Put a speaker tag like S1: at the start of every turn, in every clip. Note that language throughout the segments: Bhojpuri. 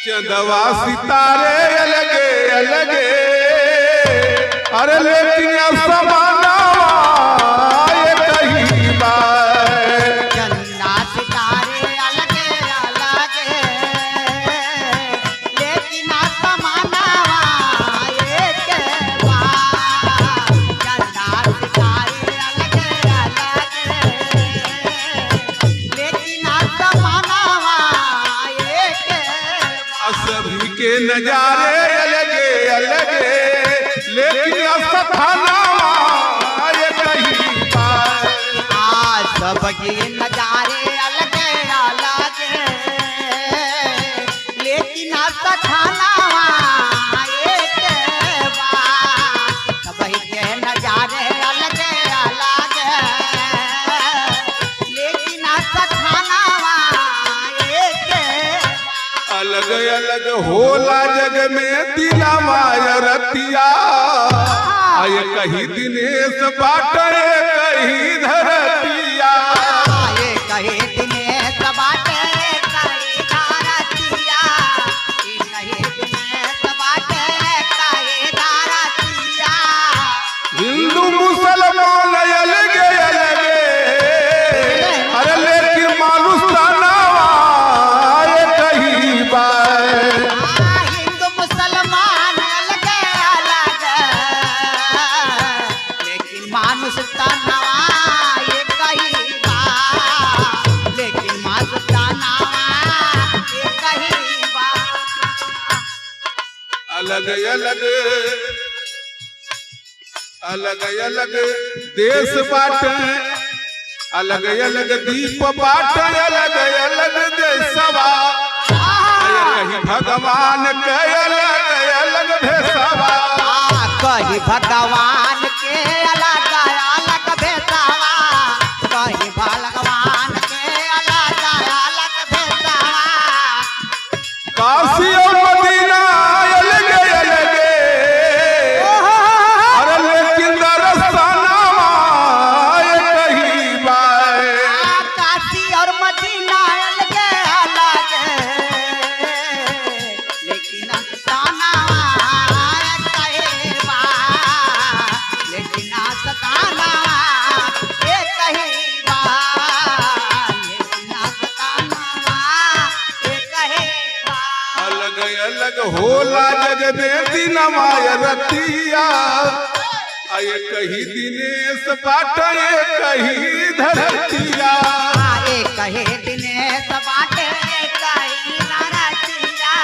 S1: चंदवा सितारे अलगे अलगे, अरे लेकिन समाना ये कहीं बात।
S2: चंदा सितारे अलगे अलगे, लेकिन समाना एक बात। चंदा सितारे अलगे अलगे, लेकिन समाना एक बात।
S1: सभी के नजारे अलगे अलगे, लेकिन सथाना ये कहीं बात।
S2: सबके नजारे अलगे अलगे, लेकिन सखाना एक बात। सबके नजारे अलगे अलगे, लेकिन सखाना एक बात।
S1: अलग अलग होला जग में दिला माया रतिया, आए कहीं दिनेश बाटे कहीं धरतिया।
S2: ये कहे दिनेश बाटे कहीं धरतिया, ये कहे दिनेश बाटे कहीं धरतिया।
S1: हिंदू मुसलमान अलगे अलगे, अरे लेकिन मानुष नावा ये कहीं बात।
S2: हिंदू मुसलमान अलगे अलगे, लेकिन मानुष तनवा ये कहीं बात। लेकिन मानुष तनवा ये कहीं बात।
S1: अलग अलग अलग अलग देश बाटे, अलग अलग दीप बाटे, अलग अलग देशवा। कहीं भगवान के अलग अलग भेसवा।
S2: कहीं भगवान के अलग अलग भेसवा, कहीं भगवान के अलग अलग भेसवा।
S1: काशी और मदीना अलगे अलगे, अरे लेकिन दरसना ये कहीं बात।
S2: काशी और मदीना अलगे अलगे, लेकिन सताना कहे बात। लेकिन सताना ये कहे बात। लेकिन सताना ये कहे बात।
S1: अलग अलग होला जग में दिन माया रतिया, आए कहीं दिनेश बाटे कहीं धरतिया।
S2: एक कहे दिनेश बाटे कहीं धरतिया,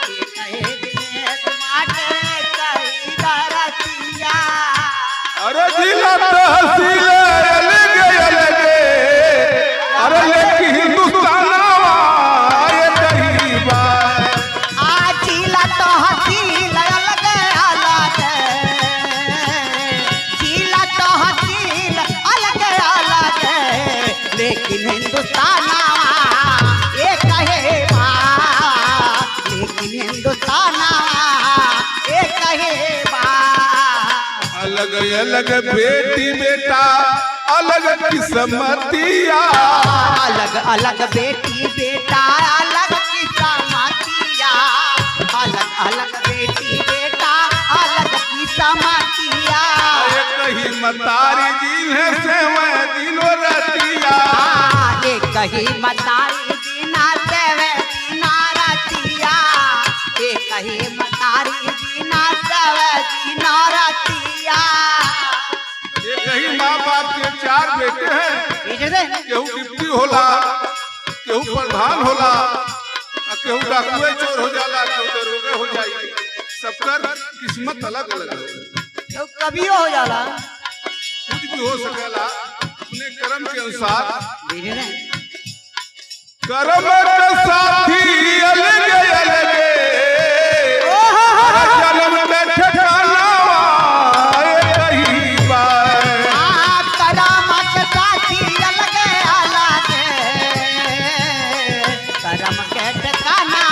S2: एक कहे दिनेश बाटे कहीं धरतिया।
S1: अरे जिला तहसील अलगे अलगे, अरे लेकिन हिंदुस्तानवा ये कहीं बात।
S2: जिला तहसील अलगे अलगे, जिला तहसील अलगे अलगे, लेकिन हिंदुस्तानवा ये कहे बात। लेकिन हिंदुस्तानवा ये कहे बात।
S1: अलग अलग बेटी बेटा अलग किस्मतिया,
S2: अलग अलग बेटी बेटा अलग किस्मतिया। अलग अलग बेटी बेटा अलग किस्मतिया।
S1: ये कहीं मतारी दिन है से मैं दिनों रतिया।
S2: ये कही मतारी दीना सेवे दीना रतिया, ये कही मतारी दीना सेवे दीना रतिया।
S1: ये कहीं माँ बाप के चार बेटे हैं, केहू डिप्टी होला, केहू प्रधान होला, केहू डाकुए चोर हो जाला, केहू दरोगा हो जाई। सबकर किस्मत अलग अलग है,
S2: तो कभियो हो जाला।
S1: कुछ भी हो सकेला अपने कर्म के अनुसार। कर्म के साथी अलगे अलगे, जन्म में ठिकाना ये कहीं बात।
S2: करम के साथी अलगे अलगे, करम के ठिकाना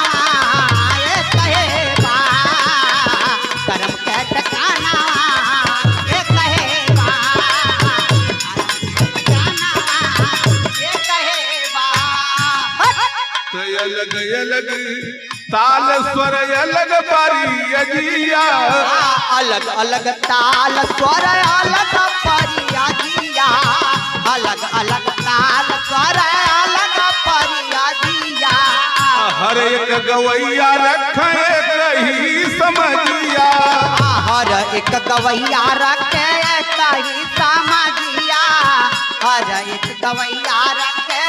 S2: ये कहे बात। करम के ठिकाना ये कहे बात। ठिकाना ये कहे बात।
S1: अलग अलग ताल स्वर अलग बारी अजिया,
S2: अलग अलग ताल स्वर अलग परिया जिया, अलग अलग ताल स्वर अलग परिया जिया।
S1: हर एक गवैया रखे कही समझिया,
S2: हर एक गवैया रखे कही समझिया, हर एक गवैया रखे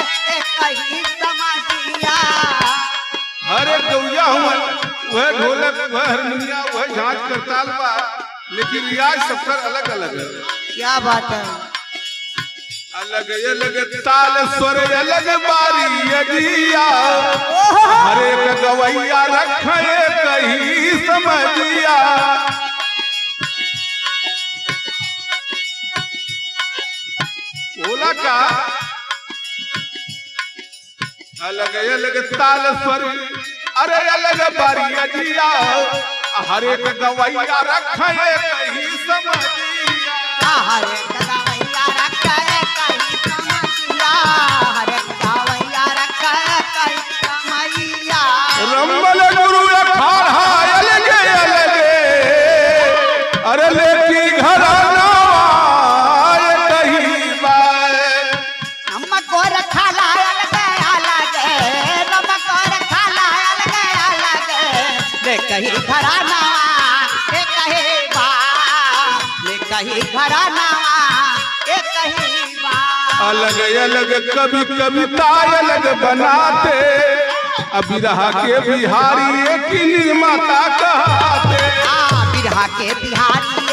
S2: कही समझिया।
S1: हर एक गवैया हुआ वह ढोलक वह हारमोनिया वह झांझ करताल बा, लेकिन रियाज सबका अलग अलग है।
S2: क्या बात है?
S1: अलग अलग ताल स्वर अलग बारी अजिया, हर एक गवैया रखे कही समझिया। बोला का अलग अलग ताल स्वर अरे अलग बारी अजिया, हर एक गवैया रखे कही समझिया।
S2: हर एक गवैया रखे कही समझिया, हर एक गवैया रखे कही समझिया।
S1: रंबल गुरु अखाड़ा अलगे अलगे, अरे लेकी घराना कही बार।
S2: हमको रखा लायल गया लगे, हमको रखा लायल गया लगे, ले कहीं घराना ले कहीं बा, ले कहीं घराना ले कहीं बा।
S1: अलग अलग कवि कविता अलग बनाते, अभी रहा के बिहारी एक ही निर्माता कहते।
S2: बिरहा के बिहारी